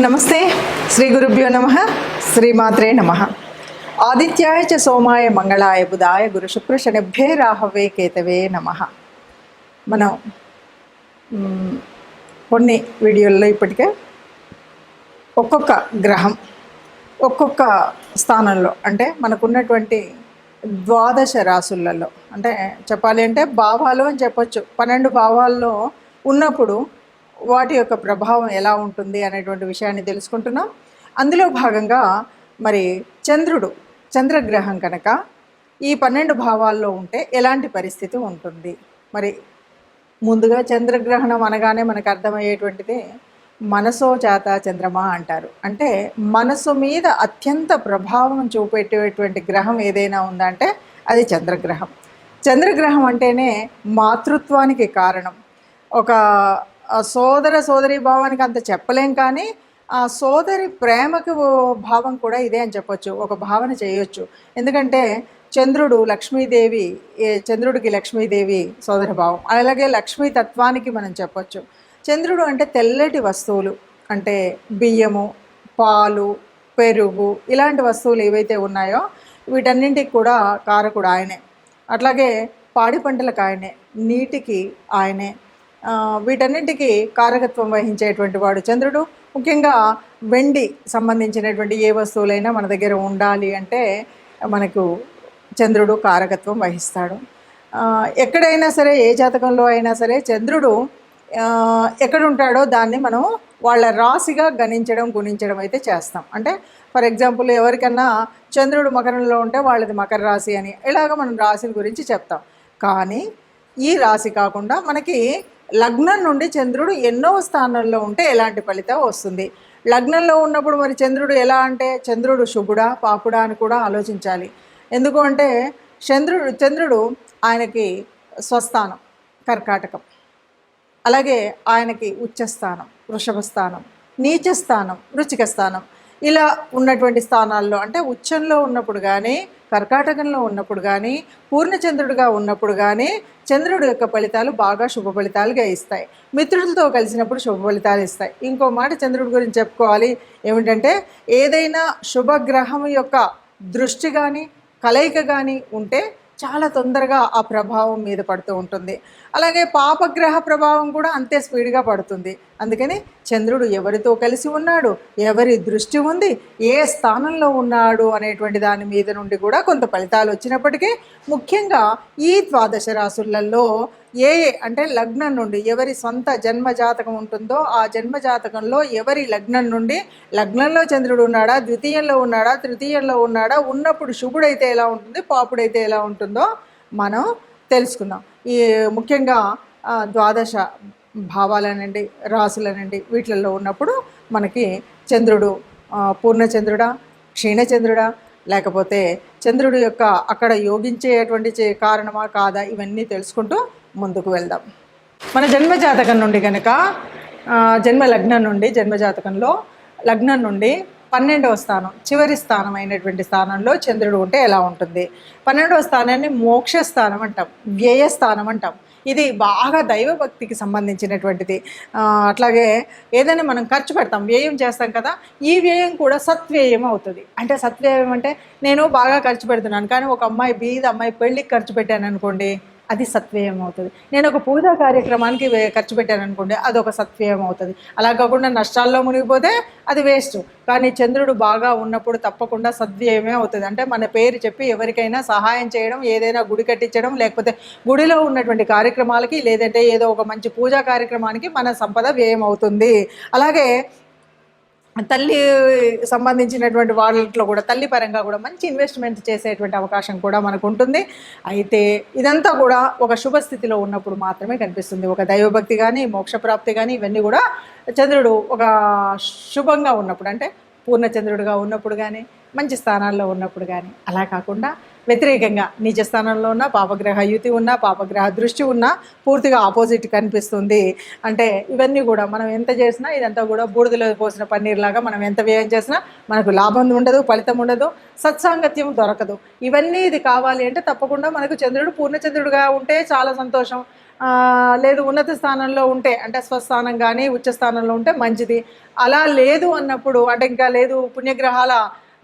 నమస్తే. శ్రీ గురుభ్యో నమ. శ్రీమాత్రే నమ. ఆదిత్యాయ చ సోమాయ మంగళాయ బుధాయ గురు శుక్ర శనిభ్యే రాహవే కేతవే నమ. మనం కొన్ని వీడియోల్లో ఇప్పటికే ఒక్కొక్క గ్రహం ఒక్కొక్క స్థానంలో అంటే మనకున్నటువంటి ద్వాదశ రాసులలో అంటే చెప్పాలి అంటే భావాలు అని చెప్పొచ్చు. 12 భావాల్లో ఉన్నప్పుడు వాటి యొక్క ప్రభావం ఎలా ఉంటుంది అనేటువంటి విషయాన్ని తెలుసుకుంటున్నాం. అందులో భాగంగా మరి చంద్రగ్రహం కనుక ఈ 12 భావాల్లో ఉంటే ఎలాంటి పరిస్థితి ఉంటుంది. మరి ముందుగా చంద్రగ్రహణం అనగానే మనకు అర్థమయ్యేటువంటిది మనసో చేత చంద్రమా అంటారు. అంటే మనసు మీద అత్యంత ప్రభావం చూపెట్టేటువంటి గ్రహం ఏదైనా ఉందంటే అది చంద్రగ్రహం. చంద్రగ్రహం అంటేనే మాతృత్వానికి కారణం. ఒక సోదరి భావానికి అంత చెప్పలేం, కానీ ఆ సోదరి ప్రేమకు భావం కూడా ఇదే అని చెప్పొచ్చు, ఒక భావన చేయొచ్చు. ఎందుకంటే చంద్రుడికి లక్ష్మీదేవి సోదర భావం, అలాగే లక్ష్మీ తత్వానికి మనం చెప్పొచ్చు. చంద్రుడు అంటే తెల్లటి వస్తువులు అంటే బియ్యము, పాలు, పెరుగు ఇలాంటి వస్తువులు ఏవైతే ఉన్నాయో వీటన్నింటికి కూడా కారకుడు ఆయనే. అట్లాగే పాడి పంటలకు ఆయనే, నీటికి ఆయనే, వీటన్నింటికి కారకత్వం వహించేటువంటి వాడు చంద్రుడు. ముఖ్యంగా వెండి సంబంధించినటువంటి ఏ వస్తువులైనా మన దగ్గర ఉండాలి అంటే మనకు చంద్రుడు కారకత్వం వహిస్తాడు. ఎక్కడైనా సరే, ఏ జాతకంలో అయినా సరే చంద్రుడు ఎక్కడుంటాడో దాన్ని మనం వాళ్ళ రాశిగా గుణించడం అయితే చేస్తాం. అంటే ఫర్ ఎగ్జాంపుల్ ఎవరికన్నా చంద్రుడు మకరంలో ఉంటే వాళ్ళది మకర రాశి అని ఇలాగ మనం రాశిల గురించి చెప్తాం. కానీ ఈ రాశి కాకుండా మనకి లగ్నం నుండి చంద్రుడు ఎన్నో స్థానంలో ఉంటే ఎలాంటి ఫలితం వస్తుంది. లగ్నంలో ఉన్నప్పుడు మరి చంద్రుడు ఎలా అంటే చంద్రుడు శుభుడా పాపుడా అని కూడా ఆలోచించాలి. ఎందుకు అంటే చంద్రుడు ఆయనకి స్వస్థానం కర్కాటకం, అలాగే ఆయనకి ఉచ్చస్థానం వృషభ స్థానం, నీచ స్థానం వృచ్చిక స్థానం. ఇలా ఉన్నటువంటి స్థానాల్లో అంటే ఉచ్చంలో ఉన్నప్పుడు కానీ, కర్కాటకంలో ఉన్నప్పుడు కానీ, పూర్ణచంద్రుడిగా ఉన్నప్పుడు కానీ చంద్రుడి యొక్క ఫలితాలు బాగా శుభ ఫలితాలుగా ఇస్తాయి. మిత్రులతో కలిసినప్పుడు శుభ ఫలితాలు ఇస్తాయి. ఇంకో మాట చంద్రుడి గురించి చెప్పుకోవాలి ఏమిటంటే ఏదైనా శుభగ్రహం యొక్క దృష్టి కానీ కలయిక కానీ ఉంటే చాలా తొందరగా ఆ ప్రభావం మీద పడుతూ ఉంటుంది. అలాగే పాపగ్రహ ప్రభావం కూడా అంతే స్పీడ్గా పడుతుంది. అందుకని చంద్రుడు ఎవరితో కలిసి ఉన్నాడు, ఎవరి దృష్టి ఉంది, ఏ స్థానంలో ఉన్నాడు అనేటువంటి దాని మీద నుండి కూడా కొంత ఫలితాలు వచ్చినప్పటికీ ముఖ్యంగా ఈ ద్వాదశ రాసులలో అంటే లగ్నం నుండి ఎవరి సొంత జన్మజాతకం ఉంటుందో ఆ జన్మజాతకంలో ఎవరి లగ్నంలో చంద్రుడు ఉన్నాడా, ద్వితీయంలో ఉన్నాడా, తృతీయంలో ఉన్నాడా, ఉన్నప్పుడు శుభుడైతే ఎలా ఉంటుంది, పాపుడైతే ఎలా ఉంటుందో మనం తెలుసుకుందాం. ఈ ముఖ్యంగా ద్వాదశ భావాలనండి, రాసులనండి వీటిల్లో ఉన్నప్పుడు మనకి చంద్రుడు పూర్ణచంద్రుడా, క్షీణచంద్రుడా, లేకపోతే చంద్రుడి యొక్క అక్కడ యోగించేటువంటి కారణమా కాదా, ఇవన్నీ తెలుసుకుంటూ ముందుకు వెళ్దాం. మన జన్మజాతకం నుండి కనుక జన్మజాతకంలో లగ్నం నుండి 12వ స్థానం చివరి స్థానం అయినటువంటి స్థానంలో చంద్రుడు ఉంటే ఎలా ఉంటుంది. 12వ స్థానాన్ని మోక్షస్థానం అంటాం, వ్యయస్థానం అంటాం. ఇది బాగా దైవభక్తికి సంబంధించినటువంటిది. అట్లాగే ఏదైనా మనం ఖర్చు పెడతాం, వ్యయం చేస్తాం కదా, ఈ వ్యయం కూడా సత్వ్యయం అవుతుంది. అంటే సత్వ్యయం అంటే నేను బాగా ఖర్చు పెడుతున్నాను, కానీ ఒక బీద అమ్మాయి పెళ్ళికి ఖర్చు పెట్టాను అనుకోండి, అది సత్వ్యయం అవుతుంది. నేను ఒక పూజా కార్యక్రమానికి ఖర్చు పెట్టాను అనుకోండి, అదొక సత్వ్యయం అవుతుంది. అలా కాకుండా నష్టాల్లో మునిగిపోతే అది వేస్ట్. కానీ చంద్రుడు బాగా ఉన్నప్పుడు తప్పకుండా సద్వ్యయమే అవుతుంది. అంటే మన పేరు చెప్పి ఎవరికైనా సహాయం చేయడం, ఏదైనా గుడి కట్టించడం, లేకపోతే గుడిలో ఉన్నటువంటి కార్యక్రమాలకి, లేదంటే ఏదో ఒక మంచి పూజా కార్యక్రమానికి మన సంపద వ్యయం అవుతుంది. అలాగే తల్లి సంబంధించినటువంటి వాళ్ళలో కూడా తల్లి పరంగా కూడా మంచి ఇన్వెస్ట్మెంట్ చేసేటువంటి అవకాశం కూడా మనకు ఉంటుంది. అయితే ఇదంతా కూడా ఒక శుభస్థితిలో ఉన్నప్పుడు మాత్రమే కనిపిస్తుంది. ఒక దైవభక్తి కానీ, మోక్షప్రాప్తి కానీ ఇవన్నీ కూడా చంద్రుడు ఒక శుభంగా ఉన్నప్పుడు, అంటే పూర్ణచంద్రుడిగా ఉన్నప్పుడు కానీ, మంచి స్థానాల్లో ఉన్నప్పుడు కానీ. అలా కాకుండా వ్యతిరేకంగా నీచ స్థానంలో ఉన్న, పాపగ్రహ యుతి ఉన్న, పాపగ్రహ దృష్టి ఉన్న పూర్తిగా ఆపోజిట్ కనిపిస్తుంది. అంటే ఇవన్నీ కూడా మనం ఎంత చేసినా ఇదంతా కూడా బూడిదలో పోసిన పన్నీర్లాగా మనం ఎంత వ్యయం చేసినా మనకు లాభం ఉండదు, ఫలితం ఉండదు, సత్సాంగత్యం దొరకదు. ఇవన్నీ ఇది కావాలి అంటే తప్పకుండా మనకు చంద్రుడు పూర్ణచంద్రుడిగా ఉంటే చాలా సంతోషం. లేదు ఉన్నత స్థానంలో ఉంటే అంటే స్వస్థానం కానీ ఉచ్చ స్థానంలో ఉంటే మంచిది. అలా లేదు అన్నప్పుడు అంటే ఇంకా లేదు పుణ్యగ్రహాల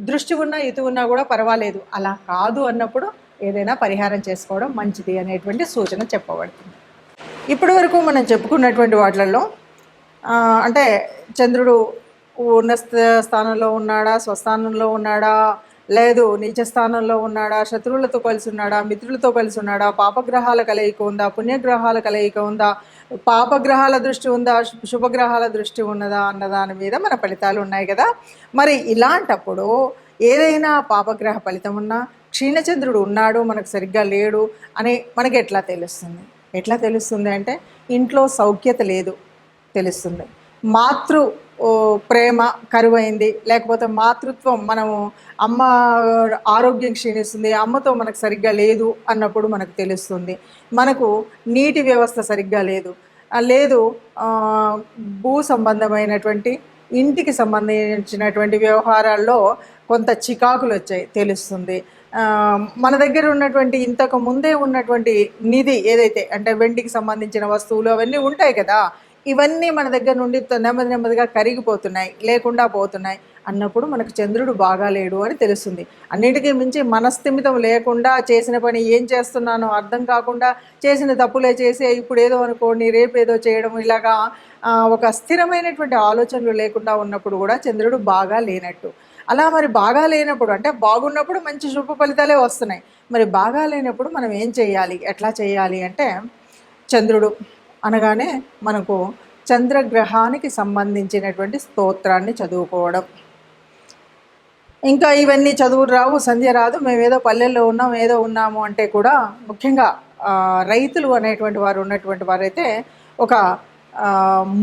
దృష్టి ఉన్నా ఇటు ఉన్నా కూడా పర్వాలేదు, అలా కాదు అన్నప్పుడు ఏదైనా పరిహారం చేసుకోవడం మంచిది అనేటువంటి సూచన చెప్పబడుతుంది. ఇప్పటి వరకు మనం చెప్పుకున్నటువంటి వాటిల్లో అంటే చంద్రుడు ఉన్న స్థానంలో ఉన్నాడా, స్వస్థానంలో ఉన్నాడా, లేదు నీచ స్థానంలో ఉన్నాడా, శత్రువులతో కలిసి ఉన్నాడా, మిత్రులతో కలిసి ఉన్నాడా, పాపగ్రహాల కలయిక ఉందా, పుణ్యగ్రహాల కలయిక ఉందా, పాపగ్రహాల దృష్టి ఉందా, శుభగ్రహాల దృష్టి ఉన్నదా అన్న దాని మీద మన ఫలితాలు ఉన్నాయి కదా. మరి ఇలాంటప్పుడు ఏదైనా పాపగ్రహ ఫలితం ఉన్నా, క్షీణచంద్రుడు ఉన్నాడు మనకు సరిగ్గా లేడు అని మనకి ఎట్లా తెలుస్తుంది అంటే ఇంట్లో సౌఖ్యత లేదు తెలుస్తుంది, మాతృ ప్రేమ కరువైంది, లేకపోతే మాతృత్వం మనము అమ్మ ఆరోగ్యం క్షీణిస్తుంది, అమ్మతో మనకు సరిగ్గా లేదు అన్నప్పుడు మనకు తెలుస్తుంది. మనకు నీటి వ్యవస్థ సరిగ్గా లేదు, భూ సంబంధమైనటువంటి ఇంటికి సంబంధించినటువంటి వ్యవహారాల్లో కొంత చికాకులు వచ్చాయి తెలుస్తుంది. మన దగ్గర ఉన్నటువంటి ఇంతకు ముందే ఉన్నటువంటి నిధి ఏదైతే అంటే వెండికి సంబంధించిన వస్తువులు అవన్నీ ఉంటాయి కదా, ఇవన్నీ మన దగ్గర నుండి నెమ్మదిగా కరిగిపోతున్నాయి, లేకుండా పోతున్నాయి అన్నప్పుడు మనకు చంద్రుడు బాగాలేడు అని తెలుస్తుంది. అన్నిటికీ మించి మనస్థిమితం లేకుండా చేసిన పని ఏం చేస్తున్నానో అర్థం కాకుండా చేసిన తప్పులే చేసి ఇప్పుడు ఏదో అనుకోండి రేపేదో చేయడం, ఇలాగా ఒక స్థిరమైనటువంటి ఆలోచనలు లేకుండా ఉన్నప్పుడు కూడా చంద్రుడు బాగా లేనట్టు. అలా మరి బాగా లేనప్పుడు అంటే బాగున్నప్పుడు మంచి శుభ ఫలితాలే వస్తున్నాయి, మరి బాగా లేనప్పుడు మనం ఏం చేయాలి, ఎట్లా చేయాలి అంటే చంద్రుడు అనగానే మనకు చంద్రగ్రహానికి సంబంధించినటువంటి స్తోత్రాన్ని చదువుకోవడం. ఇంకా ఇవన్నీ చదువు రావు, సంధ్య రాదు, మేమేదో పల్లెల్లో ఉన్నాం ఏదో ఉన్నాము అంటే కూడా ముఖ్యంగా రైతులు అనేటువంటి వారు ఉన్నటువంటి వారైతే ఒక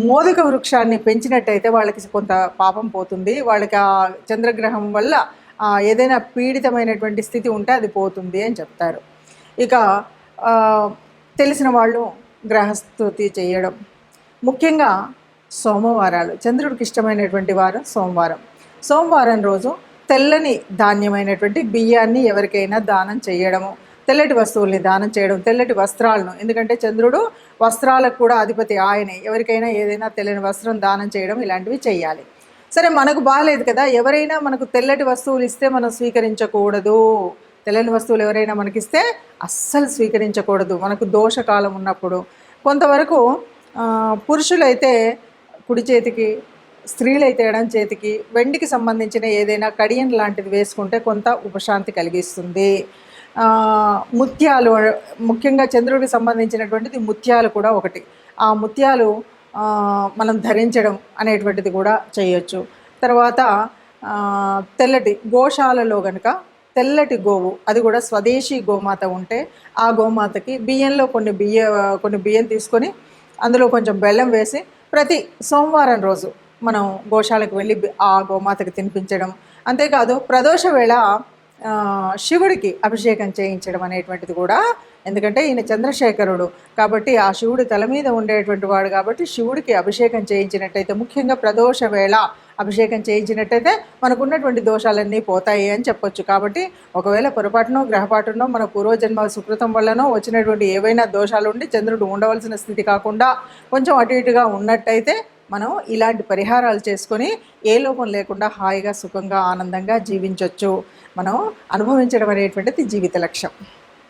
మోదక వృక్షాన్ని పెంచినట్టయితే వాళ్ళకి కొంత పాపం పోతుంది, వాళ్ళకి ఆ చంద్రగ్రహం వల్ల ఏదైనా పీడితమైనటువంటి స్థితి ఉంటే అది పోతుంది అని చెప్తారు. ఇక తెలిసిన వాళ్ళు గ్రహస్థుతి చేయడం, ముఖ్యంగా సోమవారాలు చంద్రుడికి ఇష్టమైనటువంటి వారం సోమవారం రోజు తెల్లని ధాన్యమైనటువంటి బియ్యాన్ని ఎవరికైనా దానం చేయడము, తెల్లటి వస్తువుల్ని దానం చేయడం, తెల్లటి వస్త్రాలను, ఎందుకంటే చంద్రుడు వస్త్రాలకు కూడా అధిపతి ఆయనే, ఎవరికైనా ఏదైనా తెల్లని వస్త్రం దానం చేయడం ఇలాంటివి చేయాలి. సరే మనకు బాగాలేదు కదా, ఎవరైనా మనకు తెల్లటి వస్తువులు ఇస్తే మనం స్వీకరించకూడదు, తెల్లని వస్తువులు ఎవరైనా మనకిస్తే అస్సలు స్వీకరించకూడదు మనకు దోషకాలం ఉన్నప్పుడు. కొంతవరకు పురుషులైతే కుడి చేతికి, స్త్రీలైతే ఎడం చేతికి వెండికి సంబంధించిన ఏదైనా కడియం లాంటిది వేసుకుంటే కొంత ఉపశాంతి కలిగిస్తుంది. ముత్యాలు, ముఖ్యంగా చంద్రుడికి సంబంధించినటువంటిది ముత్యాలు కూడా ఒకటి, ఆ ముత్యాలు మనం ధరించడం అనేటువంటిది కూడా చేయొచ్చు. తర్వాత తెల్లటి గోశాలలో కనుక తెల్లటి గోవు, అది కూడా స్వదేశీ గోమాత ఉంటే ఆ గోమాతకి బియ్యంలో కొన్ని బియ్యం తీసుకొని అందులో కొంచెం బెల్లం వేసి ప్రతి సోమవారం రోజు మనం గోశాలకు వెళ్ళి ఆ గోమాతకి తినిపించడం. అంతేకాదు ప్రదోష వేళ శివుడికి అభిషేకం చేయించడం అనేటువంటిది కూడా, ఎందుకంటే ఈయన చంద్రశేఖరుడు కాబట్టి ఆ శివుడి తల మీద ఉండేటువంటి వాడు కాబట్టి శివుడికి అభిషేకం చేయించినట్టయితే, ముఖ్యంగా ప్రదోష వేళ అభిషేకం చేయించినట్టయితే మనకున్నటువంటి దోషాలన్నీ పోతాయి అని చెప్పొచ్చు. కాబట్టి ఒకవేళ పొరపాటునో గ్రహపాటునో మన పూర్వజన్మ సుకృతం వల్లనో వచ్చినటువంటి ఏవైనా దోషాలు ఉండి చంద్రుడు ఉండవలసిన స్థితి కాకుండా కొంచెం అటు ఇటుగా ఉన్నట్టయితే మనం ఇలాంటి పరిహారాలు చేసుకొని ఏ లోపం లేకుండా హాయిగా సుఖంగా ఆనందంగా జీవించవచ్చు. మనం అనుభవించడం అనేటువంటిది జీవిత లక్ష్యం.